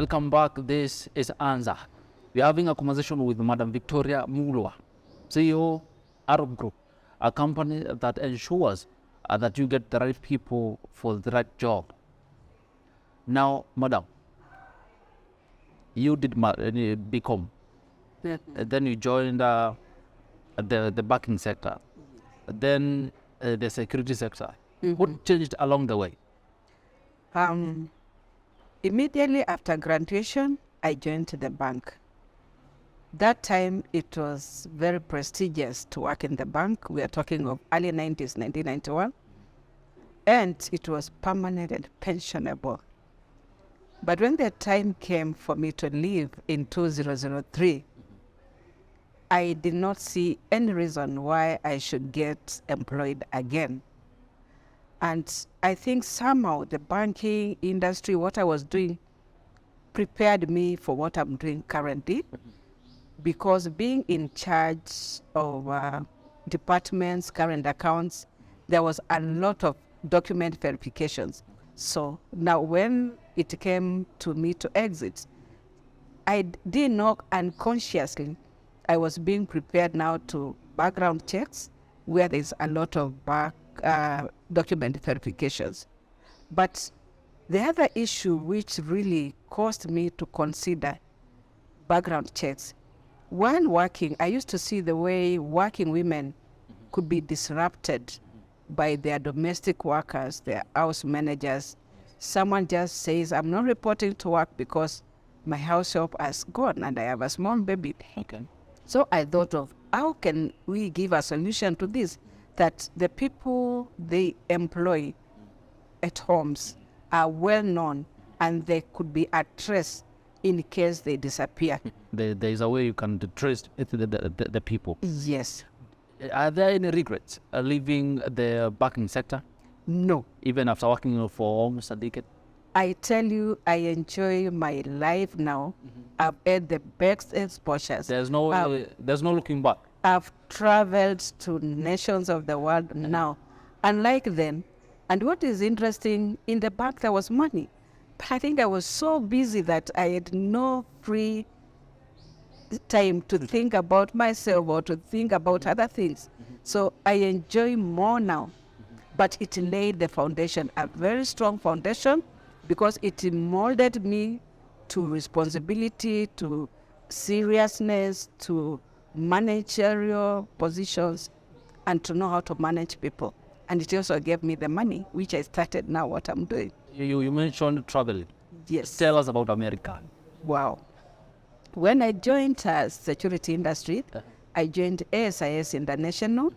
Welcome back. This is Anza. We're having a conversation with Madam Victoria Mulwa, CEO, Arab Group, a company that ensures that you get the right people for the right job. Now, Madam, you did BCom. Then you joined the banking sector. Then the security sector. What changed along the way? Immediately after graduation, I joined the bank. That time, it was very prestigious to work in the bank. We are talking of early 90s, 1991. And it was permanent and pensionable. But when the time came for me to leave in 2003, I did not see any reason why I should get employed again. And I think somehow the banking industry, what I was doing, prepared me for what I'm doing currently. Because being in charge of departments, current accounts, there was a lot of document verifications. So now when it came to me to exit, I did not unconsciously, I was being prepared now to background checks where there's a lot of document verifications. But the other issue which really caused me to consider background checks, when working, I used to see the way working women could be disrupted by their domestic workers, their house managers. Someone just says, I'm not reporting to work because my house help has gone and I have a small baby. Okay. So I thought of how can we give a solution to this, that the people they employ at homes are well known and they could be at trace in case they disappear. There is a way you can trace the people. Yes. Are there any regrets leaving the banking sector, No. even after working for almost a decade? I tell you, I enjoy my life now. I've had the best exposures. There's no looking back. I've traveled to nations of the world now, unlike then. And what is interesting, in the bank there was money. But I think I was so busy that I had no free time to think about myself or to think about other things. So I enjoy more now. But it laid the foundation, a very strong foundation, because it molded me to responsibility, to seriousness, to managerial positions, and to know how to manage people. And it also gave me the money, which I started now what I'm doing. You mentioned traveling. Yes. Tell us about America. Wow. When I joined security industry, I joined ASIS International.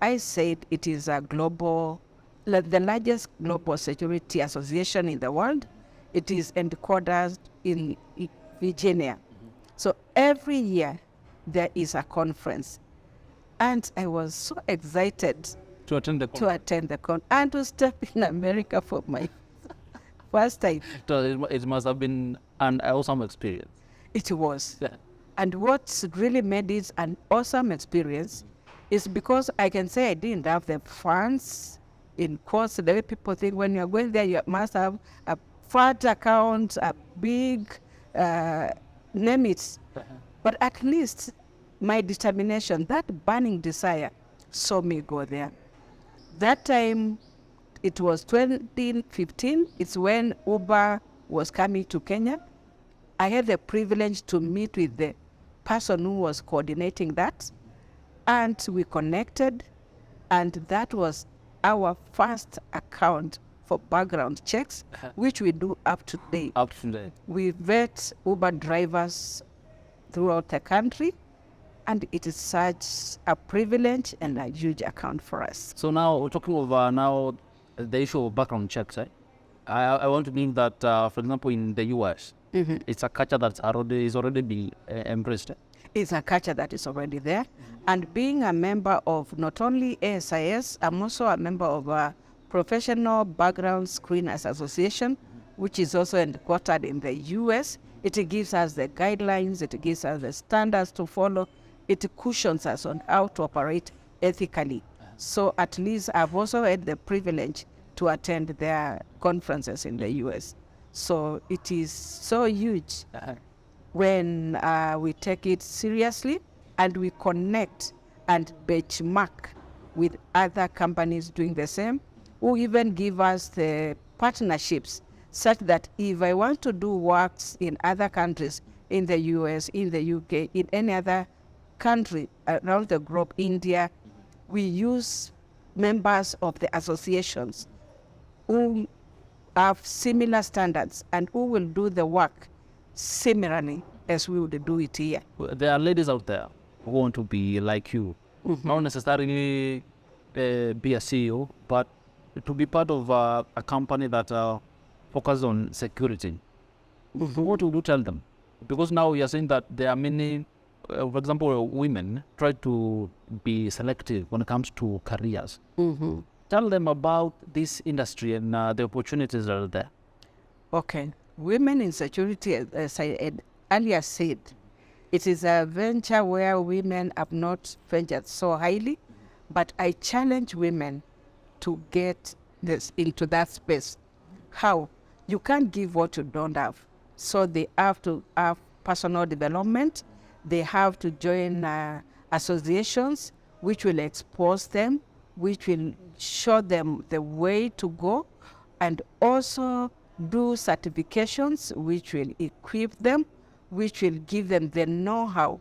I said it is a global, the largest global security association in the world. It is headquartered in Virginia. So every year there is a conference. And I was so excited To attend the conference and to step in America for my first time. It must have been an awesome experience. It was. Yeah. And what really made it an awesome experience is because I can say I didn't have the funds in course. The way people think when you're going there, you must have a fat account, a big, name it. But at least my determination, that burning desire, saw me go there. That time, it was 2015. It's when Uber was coming to Kenya. I had the privilege to meet with the person who was coordinating that, and we connected, and that was our first account for background checks, which we do up to date. Up to date. We vet Uber drivers throughout the country, and it is such a privilege and a huge account for us. So now we're talking over now the issue of background checks. I want to mean that, for example, in the US, it's a culture that's already being embraced. It's a culture that is already there. And being a member of not only ASIS, I'm also a member of a Professional Background Screeners Association, which is also headquartered in the US. It gives us the guidelines, it gives us the standards to follow. It cushions us on how to operate ethically. So at least I've also had the privilege to attend their conferences in the US. So it is so huge when we take it seriously and we connect and benchmark with other companies doing the same, who even give us the partnerships such that if I want to do works in other countries, in the US, in the UK, in any other country around the globe, India, we use members of the associations who have similar standards and who will do the work similarly as we would do it here. There are ladies out there who want to be like you, not necessarily be a CEO, but to be part of a company that focuses on security. What would you tell them? Because now you're saying that there are many, for example, women try to be selective when it comes to careers. Tell them about this industry and the opportunities that are there. Okay. Women in security, as I had earlier said, it is a venture where women have not ventured so highly, but I challenge women to get this into that space. How? You can't give what you don't have. So they have to have personal development. They have to join associations which will expose them, which will show them the way to go, and also do certifications which will equip them, which will give them the know-how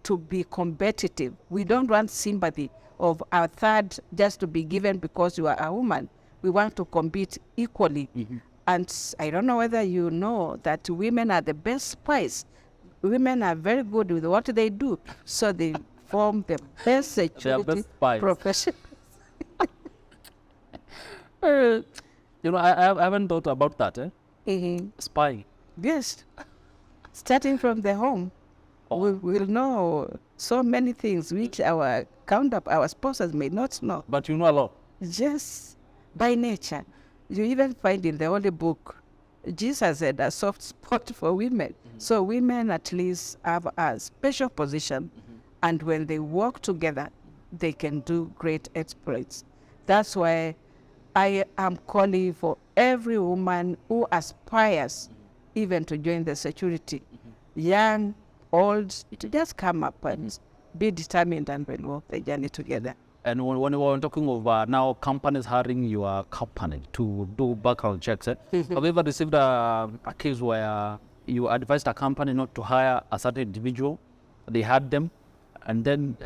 to be competitive. We don't want sympathy of our third just to be given because you are a woman. We want to compete equally. And I don't know whether you know that women are the best spies. Women are very good with what they do, so they form the best security profession. You know, I haven't thought about that. Spy. Yes. Starting from the home, we will know so many things which our spouses may not know. But you know a lot. Yes, by nature. You even find in the Holy Book, Jesus had a soft spot for women. So women at least have a special position. And when they work together, they can do great exploits. That's why I am calling for every woman who aspires even to join the security, young, old, to just come up and be determined and we'll walk the journey together. And when we were talking of now companies hiring your company to do background checks, have you ever received a case where you advised a company not to hire a certain individual, they had them, and then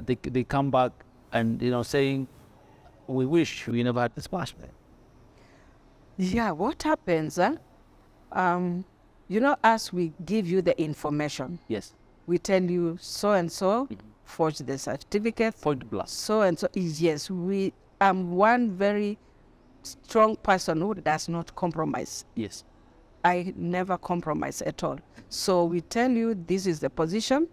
they come back and saying, we wish we never had this person? Yeah, what happens, as we give you the information, yes, we tell you so and so, forge the certificate, point plus, so and so. Yes, we am one very strong person who does not compromise. Yes, I never compromise at all. So we tell you this is the position.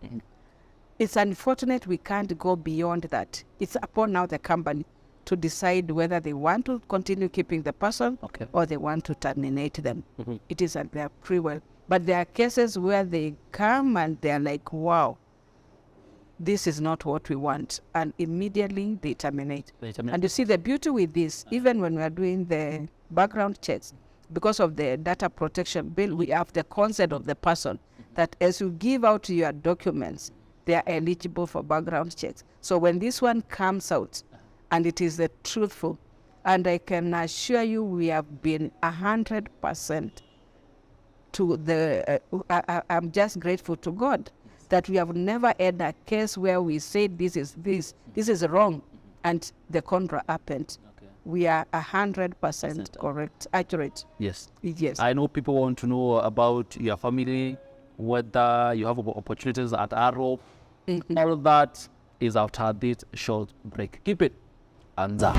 It's unfortunate we can't go beyond that. It's upon now the company to decide whether they want to continue keeping the person or they want to terminate them. It is at their free will. But there are cases where they come and they're like, wow, this is not what we want. And immediately they terminate. And you see the beauty with this, even when we are doing the background checks, because of the data protection bill, we have the consent of the person that as you give out your documents, they are eligible for background checks. So when this one comes out, and it is the truthful, and I can assure you we have been 100% to the, I'm just grateful to God that we have never had a case where we say this is wrong, and the contra happened. We are 100% correct, accurate. Yes. Yes. I know people want to know about your family, whether you have opportunities at Arrow. All that is after this short break. Keep it. Anza.